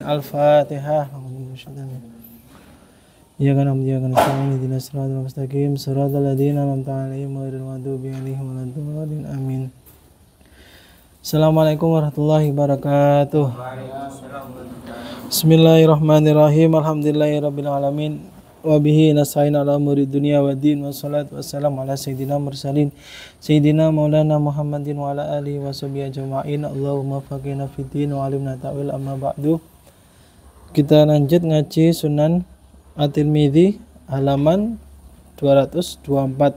Al-Fatihah. Ya kan amdi ya kan sami di nasratul mustaqim siratal ladzina an'amta 'alaihim ghairil maghdubi 'alaihim waladdallin amin. Assalamualaikum warahmatullahi wabarakatuh. Bismillahirrahmanirrahim. Alhamdulillahirabbil alamin. Wa bihi nasta'in ala umuri dunya waddin wassalatu wassalamu ala sayyidina mursalin sayyidina maulana Muhammadin wa ala alihi washabihi ajma'in. Allahumma faqihna fid din wa 'allimna ta'wil amma ba'du. Kita lanjut ngaji Sunan At-Tirmidzi halaman 224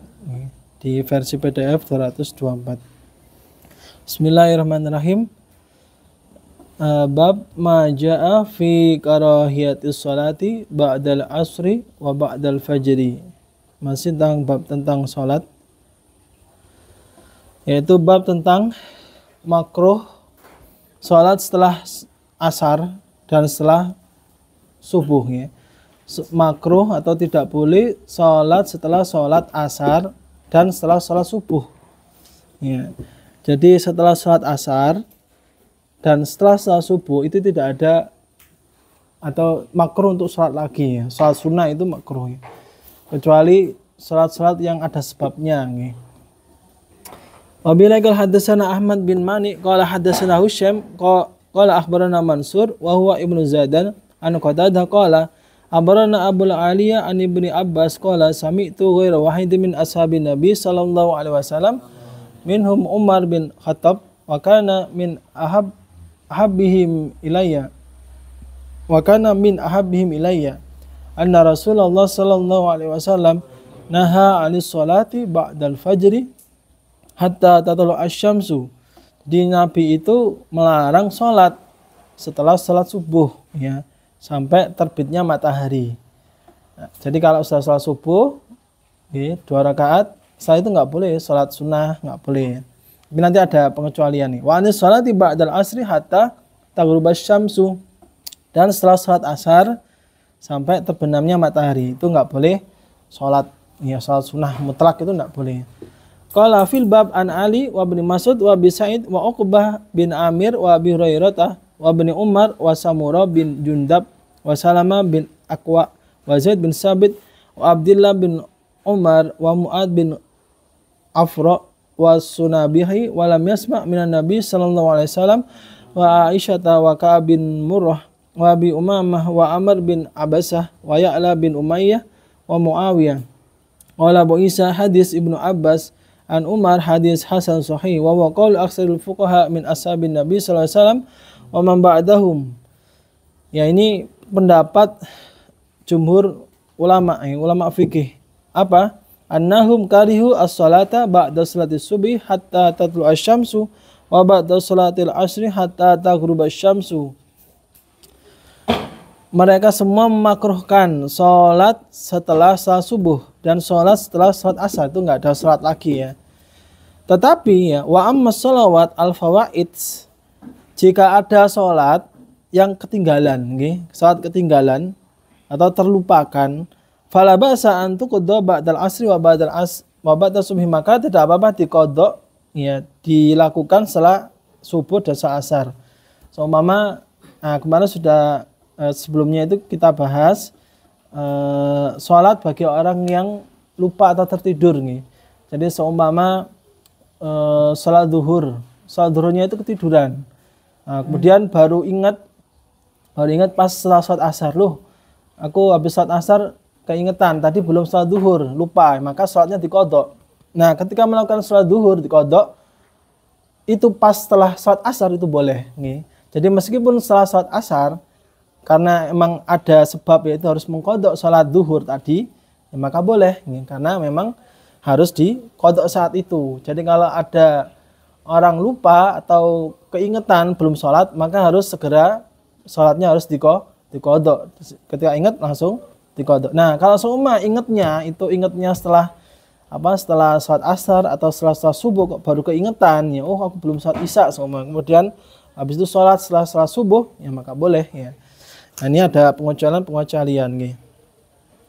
di versi PDF 224. Bismillahirrahmanirrahim. Bab ma jaa fi karahiyatis salati ba'dal asri wa ba'dal fajri. Masih tentang bab tentang salat, yaitu bab tentang makruh salat setelah asar dan setelah subuh ya. Makruh atau tidak boleh sholat setelah sholat asar dan setelah sholat subuh ya. Jadi setelah sholat asar dan setelah sholat subuh itu tidak ada atau makruh untuk sholat lagi ya. Sholat sunnah itu makruh ya. Kecuali sholat-sholat yang ada sebabnya ya. Wabillahi hadatsana Ahmad bin Mani qala hadatsana Husaim qala akhbarana Mansur wa huwa ibnu Zadan an Qatadah qala abarana Abul Aliyah an Ibni Abbas qala sami'tu ghaira wahid min ashabin Nabi sallallahu alaihi wasallam minhum Umar bin Khattab wa kana min ahabbihim ilayya anna Rasulullah sallallahu alaihi wasallam naha 'anis salati ba'dal fajri hatta tatlu asy-syamsu. Di Nabi itu melarang salat setelah salat subuh ya, sampai terbitnya matahari. Nah, jadi kalau sudah sholat subuh, 2 rakaat, setelah itu nggak boleh sholat sunnah, nggak boleh. Tapi nanti ada pengecualian nih. Wa anis sholati ba'dal asri hatta taghrubasy syamsu. Dan setelah sholat asar sampai terbenamnya matahari itu nggak boleh sholat. Ya, sholat sunnah mutlak itu nggak boleh. Qala fil bab an Ali wa bin Mas'ud wa bi Sa'id wa Uqbah bin Amir wa bi Hurairah wa bin Umar wa Samurah bin Jundab wa Salama bin Aqwa wa Zaid bin Sabit wa Abdullah bin Umar wa Mu'ad bin Afra wa Sunabihi wa lam yasma' minan Nabi sallallahu alaihi wasallam wa Aisyah wa Ka'ab bin Murrah wa Abi Umamah wa Amr bin Abasah wa Ya'la bin Umayyah wa Muawiyah. Qala Abu Isa hadis Ibnu Abbas an Umar hadis hasan sahih wa wa qaul aksarul fuqaha min ashabin Nabi sallallahu alaihi wasallam wa man ba'dahum. Ya, ini pendapat jumhur ulama fikih. Apa? Annahum karihu as-salata ba'da salatis subhi hatta tatlu asy-syamsu wa ba'da salatil asri hatta taghruba asy-syamsu. Mereka semua memakruhkan salat setelah salat subuh dan salat setelah salat asar, itu enggak ada salat lagi ya. Tetapi ya, wa amma shalawat al-fawaid, jika ada salat yang ketinggalan, salat ketinggalan atau terlupakan, fala ba'sa an tuqadda ba'dal asri wa ba'da subhi, maka tidak apa-apa diqadha ya, dilakukan setelah subuh dan setelah asar. Seumpama kemarin sudah sebelumnya itu kita bahas salat bagi orang yang lupa atau tertidur nih. Jadi seumpama salat zuhurnya itu ketiduran. Kemudian baru ingat pas setelah sholat asar, loh aku habis sholat asar keingetan tadi belum sholat zuhur, lupa, maka sholatnya diqadha. Nah, ketika melakukan sholat zuhur diqadha itu pas setelah sholat asar itu boleh nih. Jadi meskipun setelah sholat asar karena emang ada sebab yaitu harus mengqadha sholat zuhur tadi ya, maka boleh nih, karena memang harus diqadha saat itu. Jadi kalau ada orang lupa atau keingetan belum sholat, maka harus segera sholatnya harus diqadha. Ketika ingat langsung diqadha. Nah, kalau seumpama ingatnya setelah sholat asar atau setelah subuh kok baru keingetan ya, oh aku belum sholat isya seumpama, kemudian habis itu sholat setelah subuh ya, maka boleh ya. Nah, ini ada pengecualian gitu.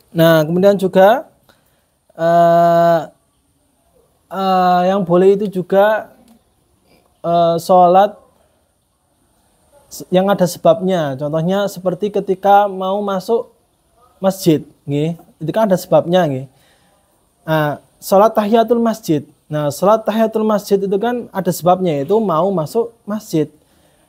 Nah, kemudian juga eh, yang boleh itu juga sholat yang ada sebabnya. Contohnya seperti ketika mau masuk masjid, nggih. Itu kan ada sebabnya, nggih. Nah, sholat tahiyatul masjid. Nah, sholat tahiyatul masjid itu kan ada sebabnya, yaitu mau masuk masjid.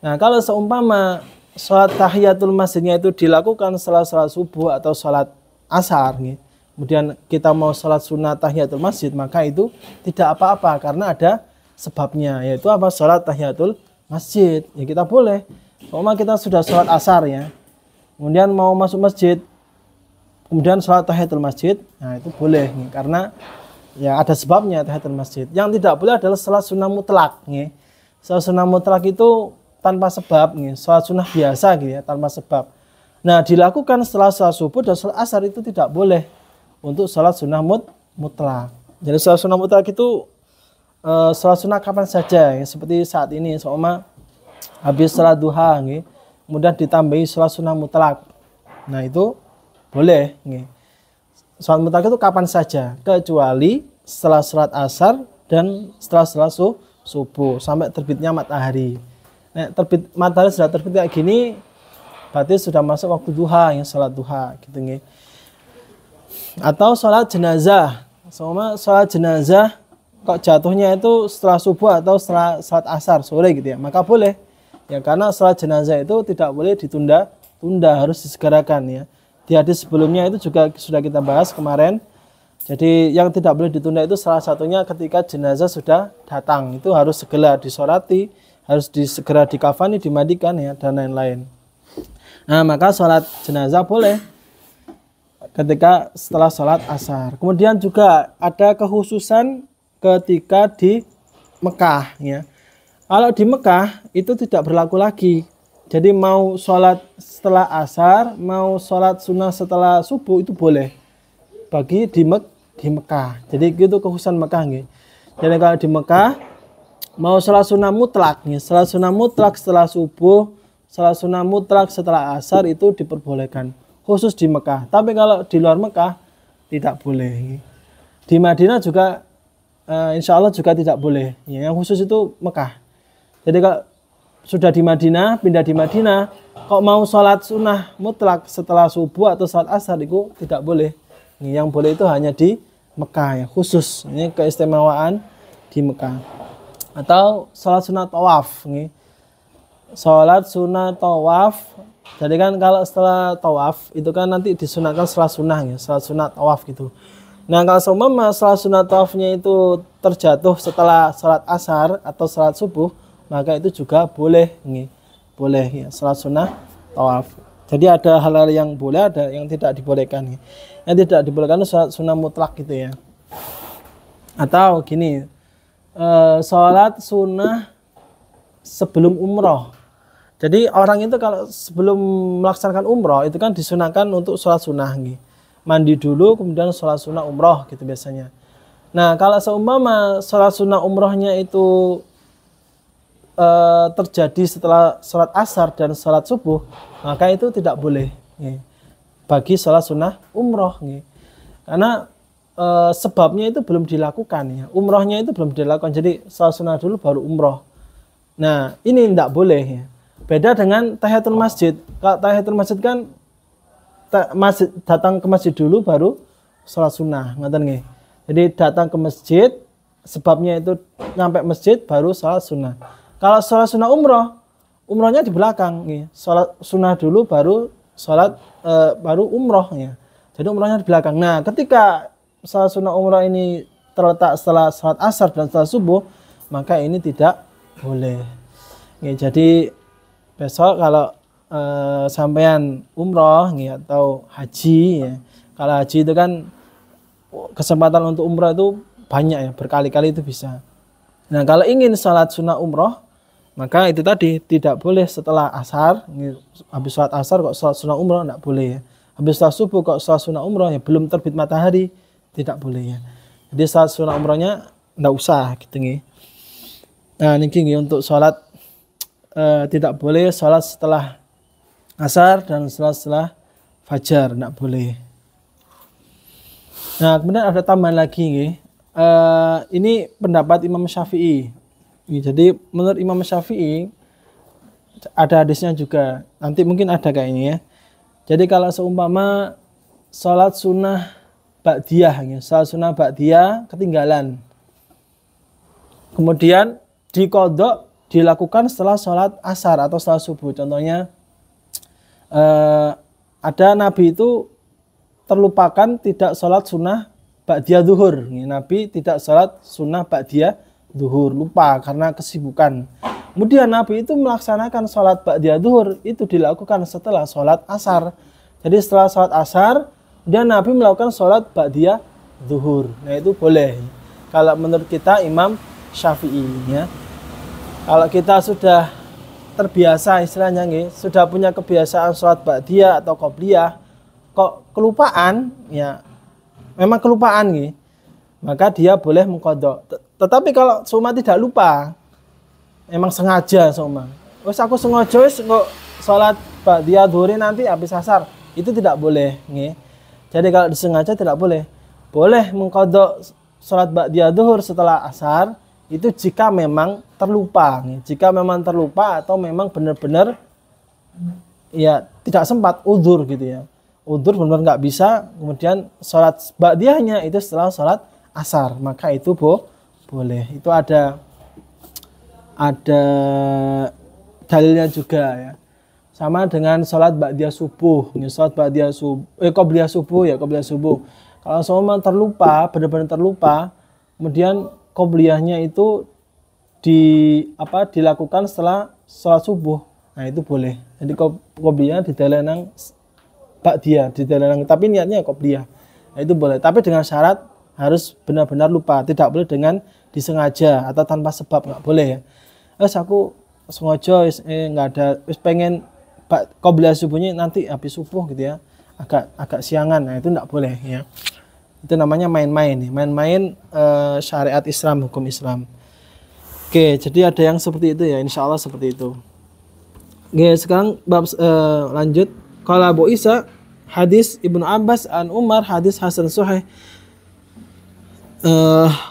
Nah, kalau seumpama sholat tahiyatul masjidnya itu dilakukan setelah sholat subuh atau sholat asar, nggih. Kemudian kita mau sholat sunat tahiyatul masjid, maka itu tidak apa-apa karena ada sebabnya, yaitu apa? Sholat tahiyatul masjid. Ya kita boleh. Seumpama kita sudah sholat asar ya, kemudian mau masuk masjid, kemudian sholat tahiyatul masjid, nah itu boleh nih, karena ya ada sebabnya tahiyatul masjid. Yang tidak boleh adalah sholat sunnah mutlak nih. Sholat sunnah mutlak itu tanpa sebab nih, sholat sunnah biasa gitu ya, tanpa sebab. Nah, dilakukan setelah sholat subuh dan sholat asar itu tidak boleh untuk sholat sunnah mutlak. Jadi sholat sunnah mutlak itu sholat sunnah kapan saja ya, seperti saat ini seumpama habis sholat duha nih, kemudian ditambahi sholat sunnah mutlak. Nah, itu boleh nih. Sholat mutlak itu kapan saja, kecuali setelah sholat asar dan setelah sholat subuh sampai terbitnya matahari. Nah, matahari sudah terbit kayak gini, berarti sudah masuk waktu duha, yang sholat duha gitu nih. Atau sholat jenazah, sama sholat jenazah kok jatuhnya itu setelah subuh atau setelah sholat asar sore gitu ya, maka boleh ya, karena sholat jenazah itu tidak boleh ditunda, harus disegerakan ya. Di hadis sebelumnya itu juga sudah kita bahas kemarin. Jadi yang tidak boleh ditunda itu salah satunya ketika jenazah sudah datang, itu harus segera disolati, harus segera dikafani, dimandikan ya, dan lain-lain. Nah, maka sholat jenazah boleh ketika setelah sholat asar. Kemudian juga ada kekhususan ketika di Mekah ya. Kalau di Mekah itu tidak berlaku lagi. Jadi mau sholat setelah asar, mau sholat sunnah setelah subuh itu boleh bagi di Mekah. Jadi gitu kekhususan Mekah nih. Jadi kalau di Mekah mau sholat sunnah mutlak nih, sholat sunnah mutlak setelah subuh, sholat sunnah mutlak setelah asar itu diperbolehkan khusus di Mekah. Tapi kalau di luar Mekah tidak boleh. Di Madinah juga insya Allah juga tidak boleh. Yang khusus itu Mekah. Jadi kalau sudah di Madinah, pindah di Madinah, kok mau sholat sunnah mutlak setelah subuh atau sholat asar itu tidak boleh. Yang boleh itu hanya di Mekah ya, khusus. Ini keistimewaan di Mekah. Atau sholat sunnah tawaf. Sholat sunnah tawaf. Jadi kan kalau setelah tawaf itu kan nanti disunahkan sholat sunnah ya, sholat sunnah tawaf gitu. Nah, kalau seumpama sholat sunnah tawafnya itu terjatuh setelah sholat asar atau sholat subuh, maka itu juga boleh nih, boleh ya, sholat sunnah tawaf. Jadi ada hal-hal yang boleh, ada yang tidak dibolehkan nih. Yang tidak dibolehkan itu sholat sunnah mutlak gitu ya. Atau gini, sholat sunnah sebelum umroh. Jadi orang itu kalau sebelum melaksanakan umroh itu kan disunahkan untuk sholat sunnah nih. Mandi dulu kemudian sholat sunnah umroh gitu biasanya. Nah, kalau seumpama sholat sunnah umrohnya itu terjadi setelah sholat asar dan sholat subuh, maka itu tidak boleh nih, bagi sholat sunnah umroh nih. Karena sebabnya itu belum dilakukan ya, umrohnya itu belum dilakukan, jadi sholat sunnah dulu baru umroh. Nah, ini tidak boleh ya. Beda dengan tahiyatul masjid. Kalau tahiyatul masjid kan datang ke masjid dulu baru sholat sunnah, ngerti nggih? Jadi datang ke masjid, sebabnya itu nyampe masjid baru sholat sunnah. Kalau sholat sunnah umroh, umrohnya di belakang nih. Sholat sunnah dulu baru sholat baru umroh ya. Jadi umrohnya di belakang. Nah, ketika sholat sunnah umroh ini terletak setelah sholat asar dan setelah subuh, maka ini tidak boleh. Ya, jadi besok kalau sampean umroh nih, atau haji ya. Kalau haji itu kan kesempatan untuk umroh itu banyak ya, berkali-kali itu bisa. Nah, kalau ingin sholat sunnah umroh, maka itu tadi tidak boleh setelah asar. Habis sholat asar kok sholat sunnah umroh, tidak boleh ya. Habis sholat subuh kok sholat sunnah umroh, ya belum terbit matahari, tidak boleh ya. Jadi sholat sunnah umrohnya tidak usah gitu nih. Nah, ini untuk sholat tidak boleh sholat setelah asar dan setelah fajar, tidak boleh. Nah, kemudian ada tambahan lagi nggih. Ini pendapat Imam Syafi'i. Jadi menurut Imam Syafi'i ada hadisnya juga. Nanti mungkin ada kayak ini ya. Jadi kalau seumpama sholat sunnah ba'diyah, ya, sholat sunnah ba'diyah ketinggalan, kemudian dikodok dilakukan setelah sholat asar atau setelah subuh. Contohnya ada Nabi itu terlupakan tidak sholat sunnah ba'diyah zuhur. Nabi tidak sholat sunnah ba'diyah zuhur, lupa karena kesibukan. Kemudian Nabi itu melaksanakan sholat ba'diyah zuhur, itu dilakukan setelah sholat asar. Jadi setelah sholat asar, kemudian Nabi melakukan sholat ba'diyah zuhur. Nah itu boleh. Kalau menurut kita Imam Syafi'i ya. Kalau kita sudah terbiasa istilahnya nih, sudah punya kebiasaan sholat ba'diyah atau qobliyah, kok kelupaan ya, memang kelupaan nih, maka dia boleh mengkodok. Tetapi kalau seumpama tidak lupa, emang sengaja seumpama, wes aku sengaja wes kok sholat ba'diyah zuhur nanti habis asar, itu tidak boleh nih. Jadi kalau disengaja tidak boleh. Boleh mengkodok sholat ba'diyah zuhur setelah asar itu jika memang terlupa nih. Jika memang terlupa atau memang benar-benar ya tidak sempat udzur gitu ya. Udzur benar-benar nggak bisa, kemudian sholat ba'diyahnya itu setelah sholat asar, maka itu boleh. Itu ada dalilnya juga ya. Sama dengan sholat ba'diyah subuh, sholat ba'diyah qobliyah subuh ya, qobliyah subuh. Kalau semua terlupa, benar-benar terlupa, kemudian qobliyahnya itu dilakukan setelah sholat subuh, nah itu boleh. Jadi qobliyah didalenang ba'diyah, didalenang, tapi niatnya qobliyah, nah itu boleh. Tapi dengan syarat harus benar-benar lupa, tidak boleh dengan disengaja atau tanpa sebab, nggak boleh ya. Aku sengaja nggak ada, pengen qobliyah subuhnya nanti habis subuh gitu ya, agak siangan, nah itu nggak boleh ya. Itu namanya main-main syariat Islam, hukum Islam. Oke, jadi ada yang seperti itu ya, insya Allah seperti itu. Oke, sekarang lanjut. Qala Abu Isa, hadis Ibnu Abbas an Umar, hadis Hasan Sahih.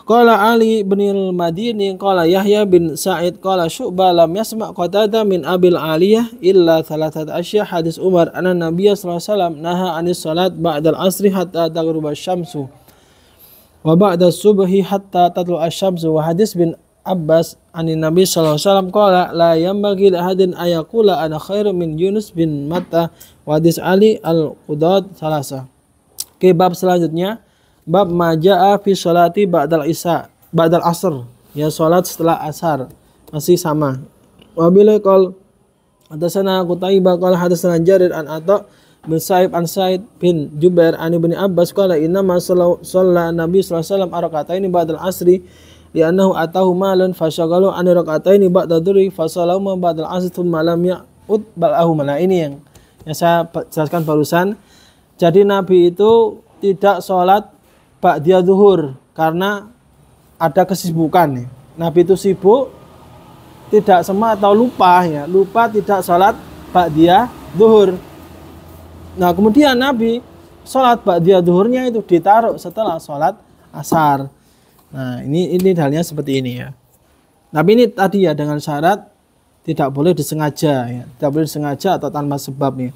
Qala Ali bin al-Madini qala Yahya bin Sa'id qala Syu'bah lam yasma' Qatadah min Abil Aliyah illa thalathat asya. Hadis Umar anna Nabiy sallallahu alaihi wasallam naha 'anis salat ba'dal asri hatta taghruba asy-syamsu wa ba'da subhi hatta tatlu asy-syamsu. Wa hadis bin Abbas anin Nabi sallallahu alaihi wasallam qala la yanbaghi li ahadin ayaqula ana khairu min Yunus bin Matta. Wa hadis Ali al-Qudad salasa. Oke, bab selanjutnya bab maja'a fi sholati ba'dal asr, ya salat setelah asar, masih sama. Wa bila qol hadatsana Qutaibah qala hadatsana Jarir an Atha bin Sa'ib an Sa'id bin Jubair an Ibnu Abbas qala inna ma shalla Nabi sallallahu alaihi wasallam raka'ataini ba'dal asri li'annahu atahu malun fasyaghalu an raka'ataini ba'da dzuri fasalama ba'dal asri thumma lam ya'ud bal'ahu. Nah ini yang saya jelaskan barusan. Jadi Nabi itu tidak sholat ba'diyah zuhur karena ada kesibukan nih. Nabi itu sibuk, tidak sempat atau lupa ya, lupa tidak sholat ba'diyah zuhur. Nah kemudian Nabi sholat ba'diyah zuhurnya itu ditaruh setelah sholat asar. Nah ini dalilnya seperti ini ya. Tapi ini tadi ya dengan syarat tidak boleh disengaja ya, tidak boleh disengaja atau tanpa sebabnya.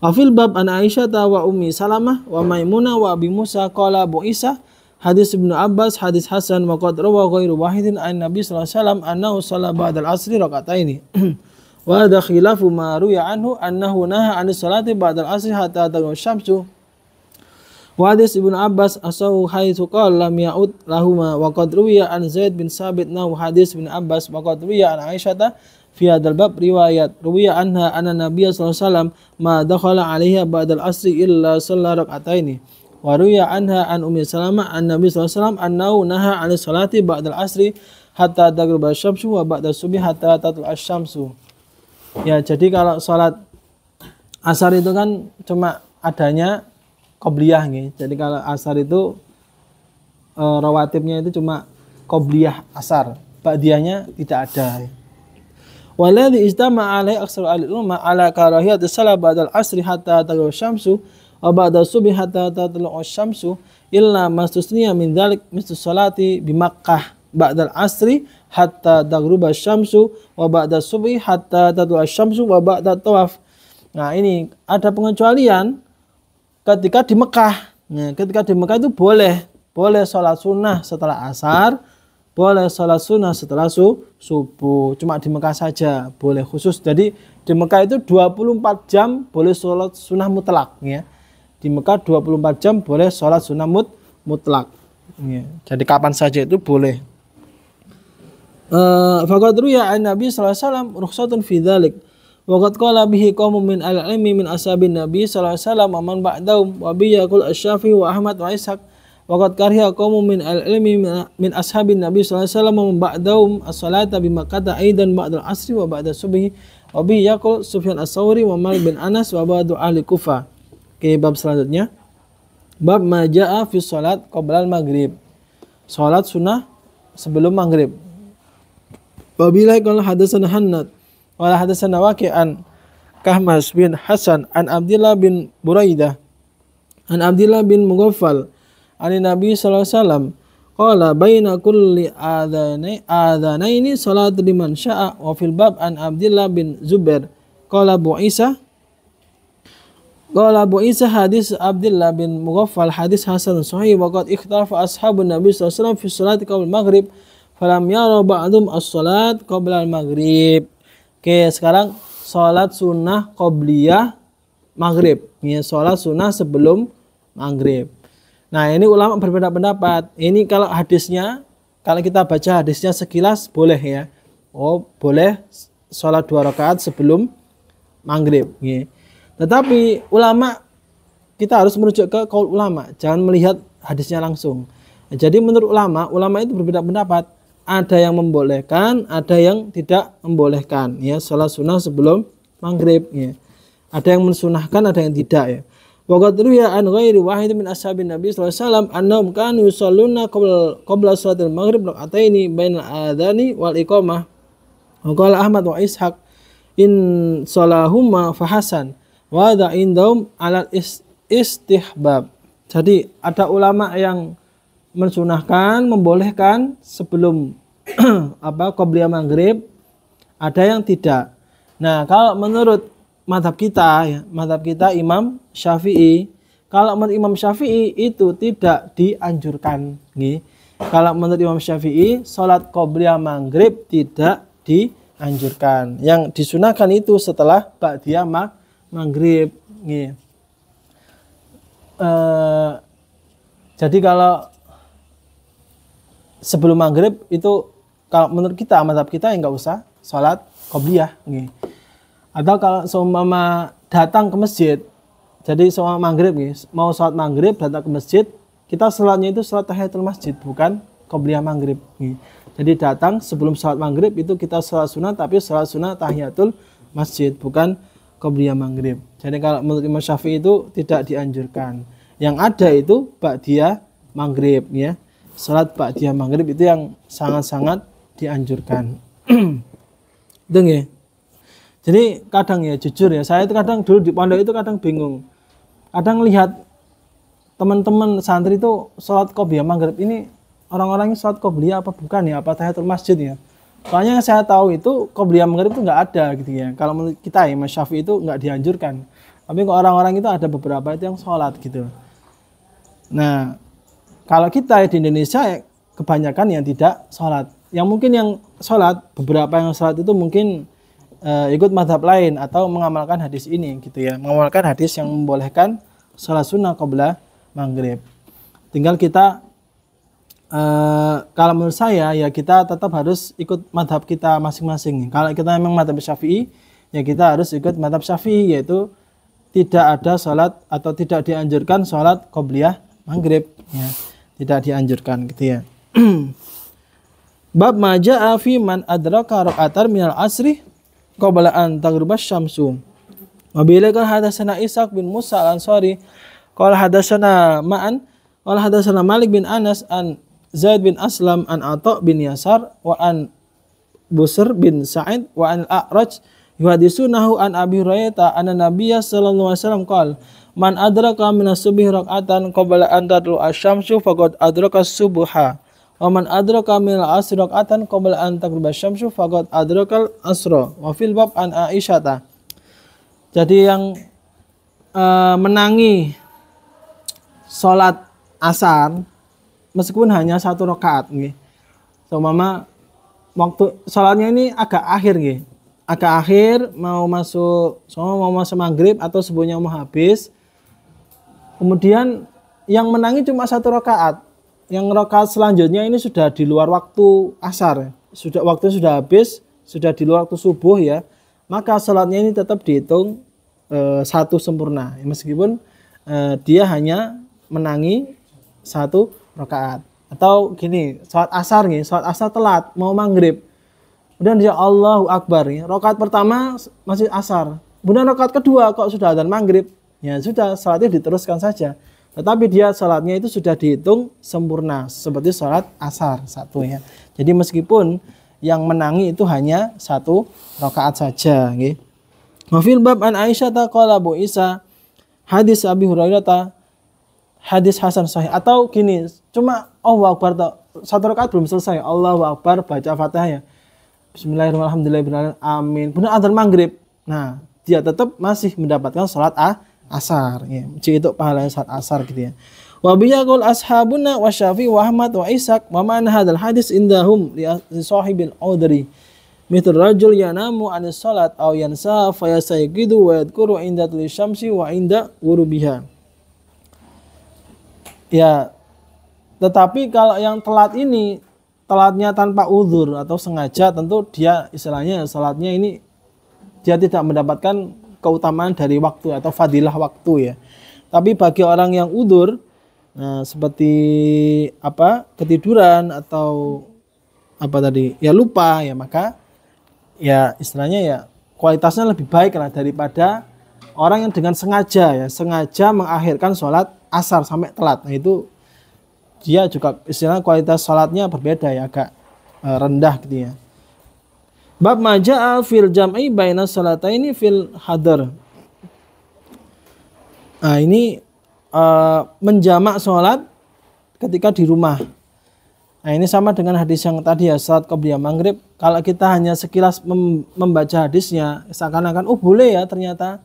Wa fil bab an Aisyah wa Ummi Salamah wa Maimunah wa Abi Musa qala Abu Isa hadis Ibnu Abbas hadis Hasan wa qad rawa ghairu wahidin an Nabi sallallahu alaihi wasallam annahu shalla ba'dal asri raka'ataini wa hadha khilafu ma ruya anhu annahu naha 'anis salati ba'dal asri hatta taghrub syamsu. Wa hadis Ibnu Abbas asahu haitsu qala lam ya'ud lahuma wa qad ruwiya an Zaid bin Sabit nahu hadis Ibnu Abbas wa qad ruwiya an Aisyah fi hadzal bab riwayat ruwiya anha anna Nabiy sallallahu alaihi wasallam ma dakhala 'alaiha ba'dal asri illa shalla rak'ataini wa ruwiya anha an Ummi Salamah an Nabiy sallallahu alaihi wasallam annahu naha 'anis salati ba'dal asri hatta taghruba asy-syamsu wa ba'da subhi hatta tatlu asy-syamsu. Ya, jadi kalau salat asar itu kan cuma adanya qobliyah nih. Jadi kalau asar itu rawatibnya itu cuma qobliyah asar, ba'diyahnya tidak ada. Waladhi istama'a alaihi aksar al-ulama ala karahiyati salat ba'dal asri hatta taghrub syamsu wa ba'da subhi hatta tatlu asy-syamsu illa mastusniya min dzalik mistus salati bi Makkah ba'dal asri hatta taghruba syamsu wa ba'da subhi hatta tatlu'a syamsu wa ba'da tawaf. Nah, ini ada pengecualian ketika di Mekah. Nah, ketika di Mekah itu boleh sholat sunnah setelah asar, boleh sholat sunnah setelah subuh. Cuma di Mekah saja boleh khusus. Jadi di Mekah itu 24 jam boleh sholat sunnah mutlak. Ya. Di Mekah 24 jam boleh sholat sunnah mutlak. Ya. Jadi kapan saja itu boleh. Faqad ruya an Nabi sallallahu alaihi wasallam rukhsatun fi dzalik. Wa qad qala bihi qaumun min al-ilmi min ashabin Nabi sallallahu alaihi wasallam wa man ba'dahum wa bi yaqul asy-Syafi'i wa Ahmad wa Ishaq. Wa qad kariha qaumun min al-ilmi min ashabin Nabi sallallahu alaihi wasallam wa man ba'dahum as-salata bi Makkah aidan ba'da al-'asri wa ba'da subhi. Wa bi yaqul Sufyan ats-Tsauri wa Malik bin Anas wa ba'du ahli Kufah. Oke, bab selanjutnya. Bab ma jaa'a fi shalat qabla al-maghrib. Salat sunnah sebelum maghrib. Wabillahi qala hadatsana Hannad wa hadatsana Waqi'an Kahmas bin Hasan an Abdullah bin Buraidah an Abdullah bin Mughaffal an Nabi sallallahu alaihi wasallam qala baina kulli adhanaini salat liman syaa wa fil bab an Abdullah bin Zubair qala Abu Isa hadis Abdullah bin Mughaffal hadis hasan sahih wa qad ikhtalafa ashabun Nabi sallallahu alaihi wasallam fi salati qabla maghrib falam yara ba'dhum as-salat qabla al-maghrib. Oke, sekarang salat sunnah qabliyah maghrib. Ya, salat sunnah sebelum maghrib. Nah, ini ulama berbeda pendapat. Ini kalau hadisnya, kalau kita baca hadisnya sekilas boleh ya. Oh, boleh salat 2 rakaat sebelum maghrib. Ya. Tetapi ulama, kita harus merujuk ke qaul ulama, jangan melihat hadisnya langsung. Jadi menurut ulama itu berbeda pendapat. Ada yang membolehkan, ada yang tidak membolehkan. Ya, salat sunnah sebelum maghrib. Ya. Ada yang mensunahkan, ada yang tidak. Ya. Wa qad ruwiya an ghairi wahid min ashabin Nabi sallallahu alaihi wasallam annahum kanu yusalluna qabla salatil maghrib rak'ataini bainal adzani wal iqamah. Wa qala Ahmad wa Ishaq in salahumma fahasan wa dha indahum ala istihbab. Jadi ada ulama yang mensunahkan, membolehkan sebelum qabliyah maghrib, ada yang tidak. Nah, kalau menurut mazhab kita ya, mazhab kita Imam Syafi'i, kalau menurut Imam Syafi'i itu tidak dianjurkan. Kalau menurut Imam Syafi'i, salat qabliyah maghrib tidak dianjurkan. Yang disunahkan itu setelah ba'diyah maghrib. Jadi kalau sebelum maghrib itu kalau menurut kita, mazhab kita ya nggak usah sholat qobliyah. Atau kalau seumpama datang ke masjid, jadi sholat maghrib, mau sholat maghrib datang ke masjid, kita sholatnya itu sholat tahiyatul masjid, bukan qobliyah maghrib. Jadi datang sebelum sholat maghrib itu kita sholat sunnah, tapi sholat sunnah tahiyatul masjid, bukan qobliyah maghrib. Jadi kalau menurut Imam Syafi'i itu tidak dianjurkan. Yang ada itu ba'diyah maghrib ya. Salat ba'diyah maghrib itu yang sangat-sangat dianjurkan. Dengar. Jadi kadang ya jujur ya, saya itu kadang dulu di pondok itu kadang bingung. Kadang lihat teman-teman santri itu salat qobliyah maghrib ini orang-orang ini salat qobliyah apa bukan ya, apa tahiyatul masjid ya. Soalnya yang saya tahu itu qobliyah maghrib itu nggak ada gitu ya. Kalau menurut kita ya, Mas Syafi'i itu nggak dianjurkan. Tapi kok orang-orang itu ada beberapa itu yang sholat gitu. Nah, kalau kita di Indonesia kebanyakan yang tidak sholat. Yang mungkin yang sholat, beberapa yang sholat itu mungkin ikut mazhab lain atau mengamalkan hadis ini gitu ya. Mengamalkan hadis yang membolehkan sholat sunnah qabla maghrib. Tinggal kita kalau menurut saya ya kita tetap harus ikut mazhab kita masing-masing. Kalau kita memang mazhab Syafi'i ya kita harus ikut mazhab Syafi'i, yaitu tidak ada sholat atau tidak dianjurkan sholat qobliyah maghrib ya. Tidak dianjurkan gitu ya. Bab ma jaa fi man adraka rak'atan minal asri qabla an taghruba syamsu. Wa bihi hadatsana Ishaq bin Musa al-Ansari qala hadatsana Ma'an qala hadatsana Malik bin Anas an Zaid bin Aslam an Atha bin Yasar wa an Busr bin Sa'id wa an al-A'raj yuhaditsunahu an Abi Hurairah anna Nabiyya sallallahu alaihi wasallam qala Man adraka minas subhi rak'atan qabla an tatlu asy-syamsu faqad adraka as-subha. Wa man adraka minal asri rak'atan qabla an taghruba asy-syamsu faqad adrakal asra. Wa fil bab an Aisyata. Jadi yang menangi sholat asar meskipun hanya 1 rakaat nggih. So mama waktu sholatnya ini agak akhir nggih. Agak akhir mau masuk maghrib atau subuhnya mau habis. Kemudian yang menangi cuma 1 rakaat. Yang rakaat selanjutnya ini sudah di luar waktu asar. Waktu sudah habis, sudah di luar waktu subuh ya. Maka sholatnya ini tetap dihitung 1 sempurna. Meskipun dia hanya menangi 1 rakaat. Atau gini, sholat asar nih, sholat asar telat, mau maghrib. Kemudian dia Allahu Akbar. Ya. Rakaat pertama masih asar. Kemudian rakaat kedua kok sudah adzan maghrib. Ya sudah, salatnya diteruskan saja. Tetapi dia salatnya itu sudah dihitung sempurna seperti salat asar 1 ya. Jadi meskipun yang menangi itu hanya 1 rakaat saja. Nggih. Mafil bab an Aisyah qala Abu Isa hadis Abi Hurairah hadis hasan sahih. Atau gini, cuma Allahu Akbar 1 rakaat belum selesai. Allahu Akbar baca Fatihah ya. Bismillahirrahmanirrahim. Amin. Kemudian adzan maghrib. Nah, dia tetap masih mendapatkan salat asar ya. Jadi itu pahalanya salat asar gitu ya. Wa biyaqul ashabuna wa Syafi'i wa Ahmad wa Ishaq wa ma'na hadzal hadis indahum li sahibil udri. Mithl rajul yanamu anis salat aw yansa fa yasayqidu wa yadhkuru inda tuli syamsi wa inda ghurubiha. Ya. Tetapi kalau yang telat ini telatnya tanpa uzur atau sengaja, tentu dia istilahnya salatnya ini dia tidak mendapatkan keutamaan dari waktu atau fadilah waktu ya. Tapi bagi orang yang udzur, nah, seperti ketiduran atau ya lupa ya, maka ya istilahnya ya kualitasnya lebih baik lah daripada orang yang dengan sengaja mengakhirkan sholat asar sampai telat. Nah itu dia juga istilahnya kualitas sholatnya berbeda ya, agak rendah gitu ya. Bab maja'a fil jam'i baina salataini fil hadar. Nah, ini menjamak sholat ketika di rumah. Nah, ini sama dengan hadis yang tadi ya, salat qobliyah maghrib. Kalau kita hanya sekilas membaca hadisnya, seakan-akan boleh ya ternyata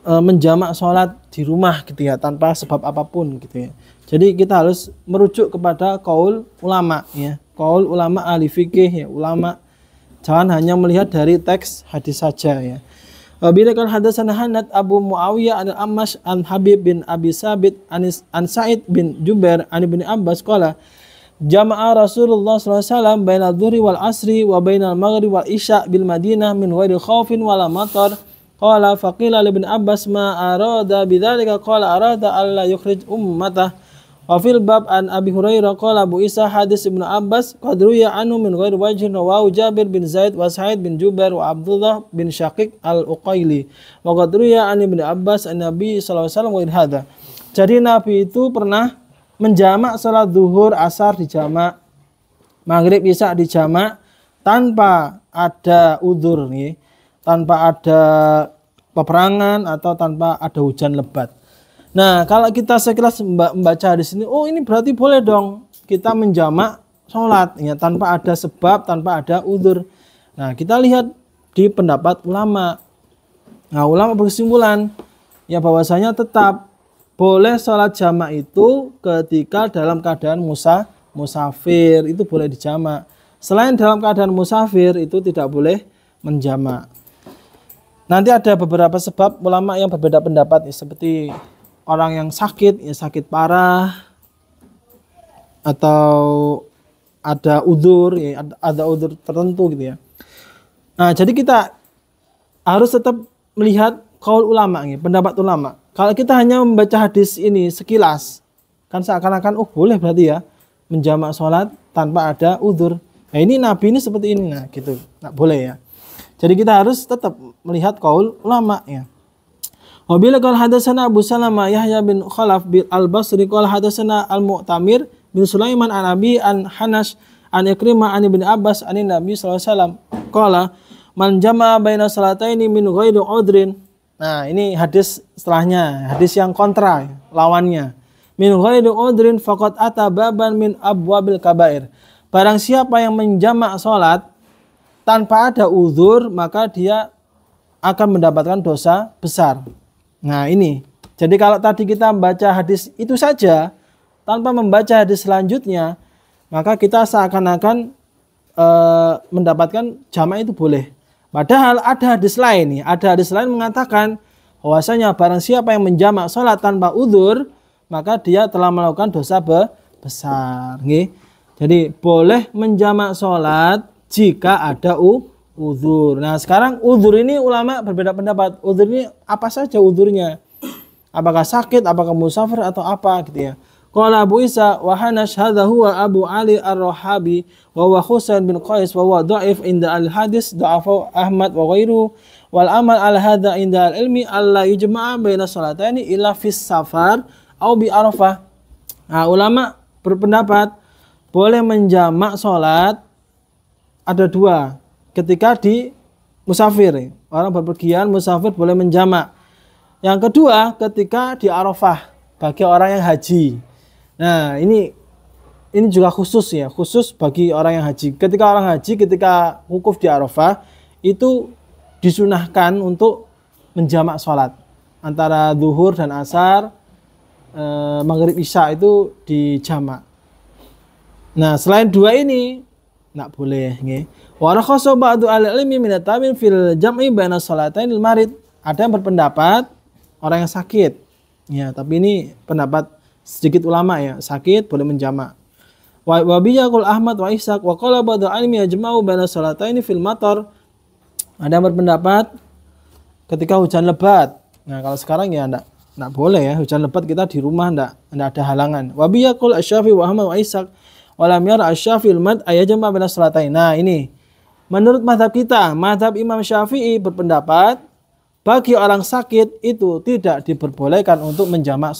menjamak sholat di rumah gitu ya, tanpa sebab apapun gitu ya. Jadi kita harus merujuk kepada qaul ulama ya, qaul ulama ahli fikih ya, ulama. Jangan hanya melihat dari teks hadis saja ya. Bila kan hadatsana Hanad Abu Muawiyah al-Amash an Habib bin Abi Sabit an Sa'id bin Jubair an Ibnu Abbas qala jama'a Rasulullah sallallahu alaihi wasallam bainal dhuhri wal asri wa bainal maghrib wal isya bil Madinah min ghairi khaufin wala matar. Qala faqila li Ibnu Abbas ma arada bidzalika qala arada alla yukhrij ummatah. Wa fil bab an Abi Hurairah qala Abu Isa hadis Ibnu Abbas qad ruya anhu min ghairi wajhin wa Jabir bin Zaid wa Sa'id bin Jubair wa Abdullah bin Syaqiq al-Uqaili wa qad ruya an Ibnu Abbas an Nabi sallallahu alaihi wasallam wa hadza. Jadi Nabi itu pernah menjamak salat zuhur asar dijamak, maghrib isya dijamak tanpa ada udzur nih, tanpa ada peperangan atau tanpa ada hujan lebat. Nah, kalau kita sekilas membaca di sini, ini berarti boleh dong kita menjamak sholat ya, tanpa ada sebab, tanpa ada udzur. Nah, kita lihat di pendapat ulama. Nah, ulama berkesimpulan ya bahwasanya tetap boleh sholat jamak itu ketika dalam keadaan musafir, itu boleh dijamak. Selain dalam keadaan musafir itu tidak boleh menjamak. Nanti ada beberapa sebab ulama yang berbeda pendapat ya, seperti orang yang sakit, ya sakit parah, atau ada udzur, ya ada udzur tertentu gitu ya. Nah, jadi kita harus tetap melihat qaul ulama, ya, pendapat ulama. Kalau kita hanya membaca hadis ini sekilas, kan seakan-akan boleh berarti ya menjamak sholat tanpa ada udzur. Nah, ini Nabi ini seperti ini, nah gitu, nggak boleh ya. Jadi kita harus tetap melihat qaul ulama ya. Wabila qala hadatsana Abu Salamah Yahya bin Khalaf bin Al-Basri qala hadatsana Al-Mu'tamir bin Sulaiman an Abi an Hanash an Ikrimah an Ibnu Abbas an Nabi sallallahu alaihi wasallam qala man jama'a baina salataini min ghairi udrin Nah, ini hadis setelahnya, hadis yang kontra, lawannya. Min ghairi udrin faqad ata baban min abwabil kabair. Barang siapa yang menjamak salat tanpa ada uzur, maka dia akan mendapatkan dosa besar. Nah, ini. Jadi kalau tadi kita membaca hadis itu saja tanpa membaca hadis selanjutnya, maka kita seakan-akan mendapatkan jamak itu boleh. Padahal ada hadis lain nih, ada hadis lain mengatakan bahwasanya barang siapa yang menjamak sholat tanpa udzur, maka dia telah melakukan dosa besar. Jadi boleh menjamak sholat jika ada udzur. Nah sekarang udzur ini ulama berbeda pendapat. Udzur ini apa saja udzurnya? Apakah sakit, apakah musafir atau apa gitu ya. Qala Abu Isa wa hanash hadza huwa Abu Ali Ar-Rahabi wa huwa Husain bin Qais wa huwa dhaif inda al-hadis dha'afa Ahmad wa ghairu wal amal al hadza inda al-ilmi alla yujma'a baina salataini illa fis safar au bi Arafah. Nah, ulama berpendapat boleh menjamak salat ada dua ketika di musafir. Orang berpergian musafir boleh menjamak. Yang kedua ketika di Arafah bagi orang yang haji. Nah, ini juga khusus ya, khusus bagi orang yang haji. Ketika orang haji, ketika wukuf di Arafah, itu disunahkan untuk menjamak sholat. Antara zuhur dan asar, maghrib isya itu dijamak. Nah, selain dua ini, nggak boleh. Wa rakhasa ba'du al-ilmi min at-tamin fil jam'i baina sholatainil marid. Ada yang berpendapat orang yang sakit. Ya, tapi ini pendapat sedikit ulama ya, sakit boleh menjamak. Wa biyaqul Ahmad wa Ishaq wa qala ba'du alimi yajma'u baina salataini fil matar. Ada yang berpendapat ketika hujan lebat. Nah, kalau sekarang ya enggak boleh ya, hujan lebat kita di rumah enggak ada halangan. Wa biyaqul Asy-Syafi'i wa Ahmad wa Ishaq wa lam yara Asy-Syafi'i al-mad ayajma' baina salataini. Nah, ini menurut mazhab kita, mazhab Imam Syafi'i berpendapat bagi orang sakit itu tidak diperbolehkan untuk menjamak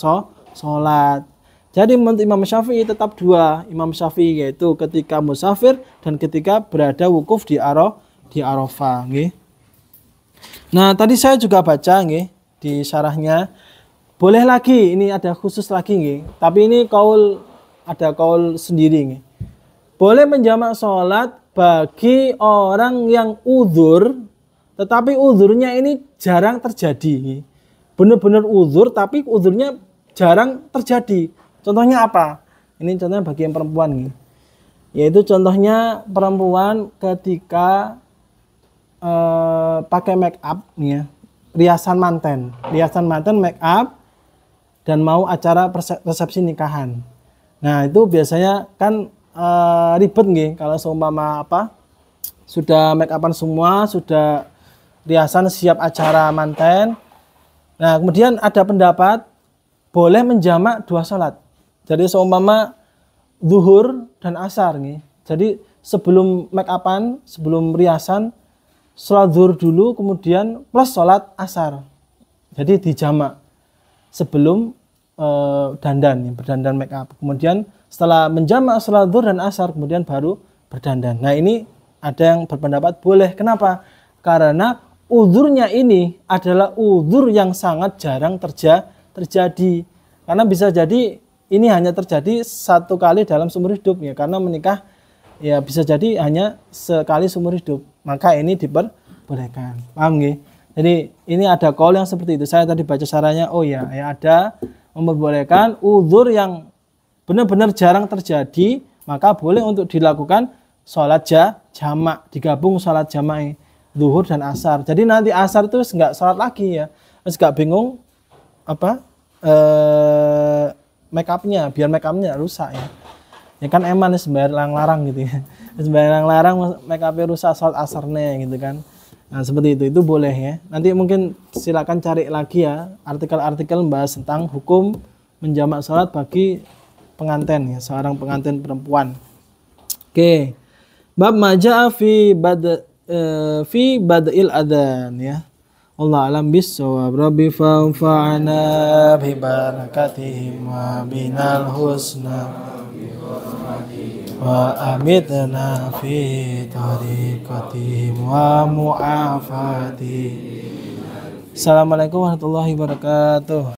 sholat. Jadi menurut Imam Syafi'i tetap dua Imam Syafi'i, yaitu ketika musafir dan ketika berada wukuf di Arafah. Nah tadi saya juga baca di syarahnya, boleh lagi, ini ada khusus lagi tapi ini ada kaul sendiri boleh menjamak sholat bagi orang yang uzur, tetapi uzurnya ini jarang terjadi. Benar-benar uzur tapi uzurnya jarang terjadi. Contohnya apa? Ini contohnya bagi yang perempuan yaitu contohnya perempuan ketika pakai make up riasan manten make up dan mau acara resepsi nikahan. Nah, itu biasanya kan ribet kalau seumpama sudah make upan semua, sudah riasan siap acara manten. Nah, kemudian ada pendapat boleh menjamak dua sholat. Jadi seumpama zuhur dan asar Jadi sebelum make upan, sebelum riasan, sholat zuhur dulu, kemudian plus sholat asar. Jadi dijamak sebelum berdandan make up. Kemudian setelah menjamak sholat zuhur dan asar, kemudian baru berdandan. Nah, ini ada yang berpendapat boleh. Kenapa? Karena uzurnya ini adalah uzur yang sangat jarang terjadi. Karena bisa jadi ini hanya terjadi satu kali dalam seumur hidup karena menikah ya bisa jadi hanya sekali seumur hidup, maka ini diperbolehkan. Paham Jadi ini ada kaul yang seperti itu. Saya tadi baca syarahnya, ada memperbolehkan uzur yang benar-benar jarang terjadi, maka boleh untuk dilakukan sholat jamak, digabung sholat jamak zuhur dan asar. Jadi nanti asar itu enggak sholat lagi terus enggak bingung make upnya, biar make upnya rusak ya kan eman sembarang larang sembarang larang make upnya rusak sholat asarnya kan. Nah seperti itu boleh nanti mungkin silakan cari lagi artikel-artikel membahas tentang hukum menjamak sholat bagi pengantin seorang pengantin perempuan. Oke, bab maja'a fi bada'il adhan Allah alam bis-shawab. Rabbi fa'ana bi barakatihim wa binal husna wa amitna fi tariqatihim wa mu'afati Assalamualaikum warahmatullahi wabarakatuh.